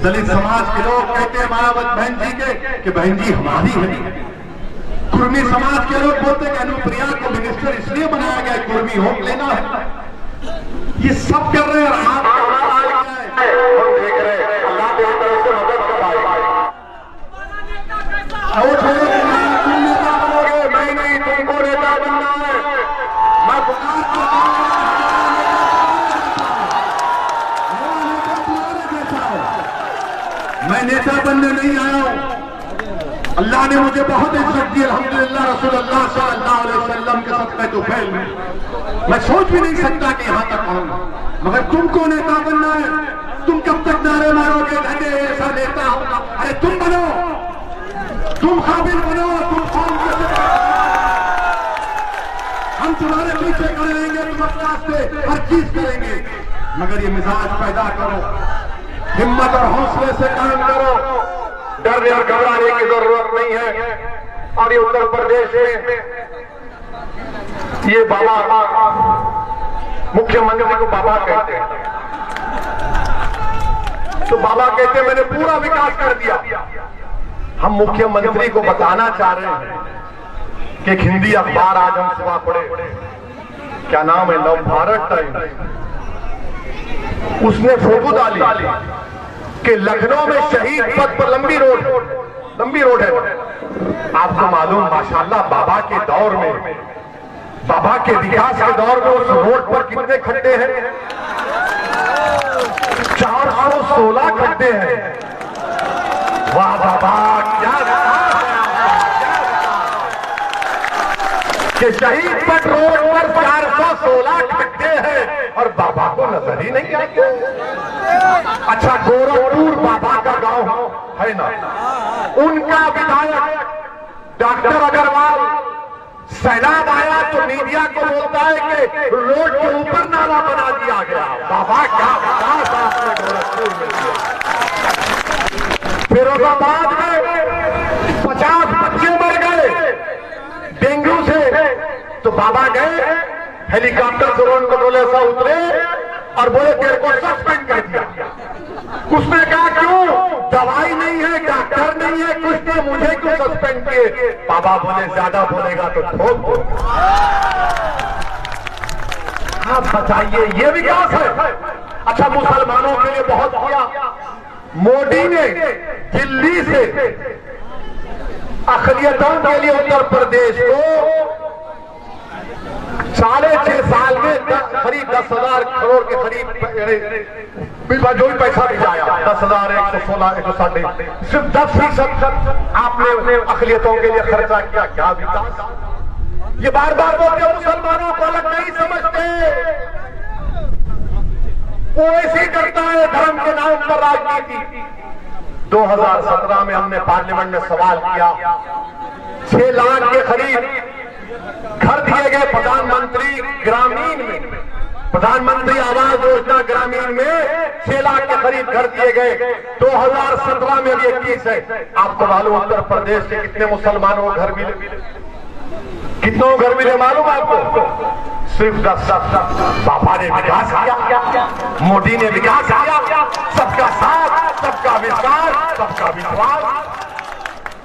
दलित समाज के लोग कहते हैं मायावती बहन जी के कि बहन जी हमारी है। कुर्मी समाज के लोग बोलते हैं कि अनुप्रिया को मिनिस्टर इसलिए बनाया गया कुर्मी वोट लेना है। ये सब कर रहे हैं, हम देख रहे हैं। अल्लाह की तरफ से मदद करवाएगा। तुम नेता बनोगे, मैं नहीं, तुमको नेता बनना है। मैं नेता बनने नहीं आया हूं। अल्लाह ने मुझे बहुत इज्जत दी अल्हम्दुलिल्लाह, रसूलुल्लाह सल्लल्लाहु अलैहि वसल्लम के सदक़े तो फैल में मैं सोच भी नहीं सकता कि यहां तक आऊंगा। मगर तुमको नेता बनना है। तुम कब तक नारे मारोगे घटे ऐसा नेता होगा? अरे तुम बनो, तुम काबिल बनो, तुम कौम के, हम तुम्हारे पीछे खड़े रहेंगे, तुम्हारे रास्ते हर चीज करेंगे। मगर ये मिजाज पैदा करो, हिम्मत और हौसले से काम करो, डरने और घबराने की जरूरत नहीं है। और ये उत्तर प्रदेश में ये बाबा, मुख्यमंत्री को बाबा कहते हैं, तो बाबा कहते हैं मैंने पूरा विकास कर दिया। हम मुख्यमंत्री को बताना चाह रहे हैं कि एक हिंदी अखबार आज हम सुबह पढ़े, क्या नाम है, नव भारत टाइम्स, उसने फोटो डाली कि लखनऊ में शहीद पथ पर लंबी रोड है। आपको मालूम माशाल्लाह बाबा के दौर में, बाबा के विकास के दौर में उस रोड पर कितने खड्डे हैं? 416 खड्डे हैं। वाह बाबा, क्या कि शहीद पथ रोड पर 416 खड्डे हैं और बाबा को नजर ही नहीं आते। अच्छा, गोरखपुर बाबा का गांव है ना, उनका विधायक डॉक्टर अग्रवाल सैलाब आया तो मीडिया को बोलता है कि रोड के ऊपर नाला बना दिया गया। बाबा क्या विकास आपने गोरखपुर में किया। फिरोजाबाद में 50 बच्चे मर गए डेंगू से, तो बाबा गए हेलीकॉप्टर से रोड कंट्रोल ऐसा उतरे और बोले तेरे को सस्पेंड कर दिया। उसने कहा क्यों? दवाई नहीं है, डॉक्टर नहीं है, कुछ नहीं, मुझे क्यों सस्पेंड किए? बाबा बोले ज्यादा बोलेगा तो ठोक दो। आप बताइए ये विकास है? अच्छा, मुसलमानों के लिए बहुत किया। मोदी ने दिल्ली से अक़लियतों के लिए उत्तर प्रदेश को 6.5 साल में करीब 10,000 करोड़ के करीब जो भी पैसा भिजाया, 10,000, 116, 160, सिर्फ 10% आपने अक़लियतों के लिए खर्चा किया। क्या विकास! ये बार बार बोलते मुसलमानों को अलग नहीं समझते, वो ऐसे करता है धर्म के नाम पर राजनीति। 2017 में हमने पार्लियामेंट में सवाल किया, 6 लाख के करीब घर दिए गए प्रधानमंत्री ग्रामीण में, प्रधानमंत्री आवास योजना ग्रामीण में 6 लाख के करीब घर दिए गए। 2017 में भी 21 है। आपको मालूम उत्तर प्रदेश के कितने मुसलमानों को घर मिले? कितनों घर मिले मालूम आपको? सिर्फ 10। बाबा ने विकास किया, मोदी ने विकास किया, सबका साथ, सबका विश्वास, सबका विश्वास।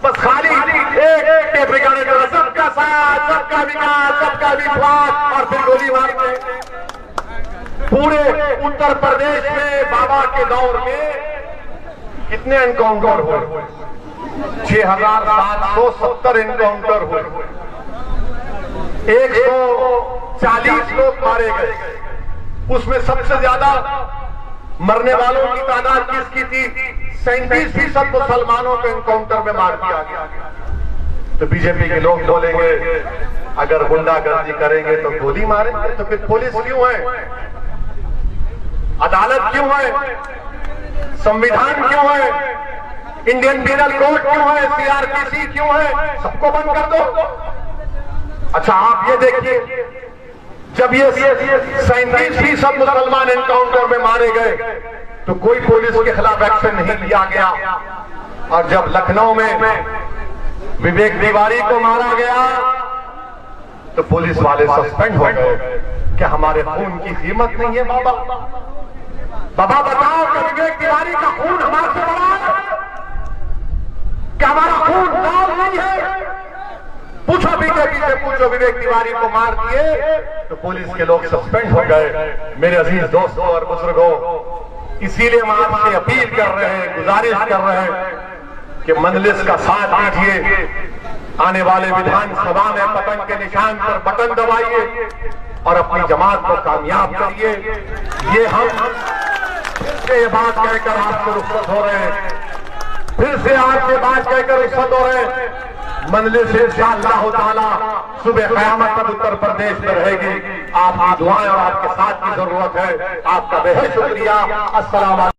बस खाली एक टेप रिकॉर्डर का सबका साथ, सबका विकास, सबका विश्वास, और फिर गोली मारते। पूरे उत्तर प्रदेश में बाबा के दौर में कितने एनकाउंटर हुए? 6,770 एनकाउंटर हुए, 140 लोग मारे गए। उसमें सबसे ज्यादा मरने वालों की तादाद किसकी थी? 37% मुसलमानों को एनकाउंटर में मार दिया गया। तो बीजेपी के लोग बोलेंगे अगर गुंडागर्दी करेंगे तो गोली मारेंगे, तो फिर पुलिस क्यों है? अदालत क्यों है? संविधान क्यों है? इंडियन पिनल कोड क्यों है? CRPC क्यों है? सबको बंद कर दो। अच्छा, आप ये देखिए, जब ये 37% मुसलमान एनकाउंटर में मारे गए तो कोई पुलिस के खिलाफ एक्शन नहीं लिया गया, और जब लखनऊ में विवेक तिवारी को मारा गया तो पुलिस वाले सस्पेंड हो गए। क्या हमारे खून की कीमत नहीं है? बाबा बताओ कि विवेक तिवारी का खून हमारे से बड़ा है? क्या हमारा खून लाल नहीं है? पूछो बीजेपी से, पूछो विवेक तिवारी को मार दिए तो पुलिस के लोग सस्पेंड हो गए। मेरे अजीज दोस्तों और बुजुर्गों, इसीलिए हम आपसे अपील कर रहे हैं, गुजारिश कर रहे हैं कि मजलिस का साथ दीजिए। आने वाले विधानसभा में पतंग के निशान पर बटन दबाइए और अपनी जमात को कामयाब करिए। ये हम ये बात कहकर आपसे रुखसत हो रहे हैं, फिर से आपसे बात कहकर रुखसत हो रहे हैं। मजलिस इंशाअल्लाह ताला सुबह क़यामत तक उत्तर प्रदेश में रहेगी। आपकी दुआएं और आपके साथ की जरूरत है। आपका बेहद शुक्रिया। अस्सलाम वालेकुम।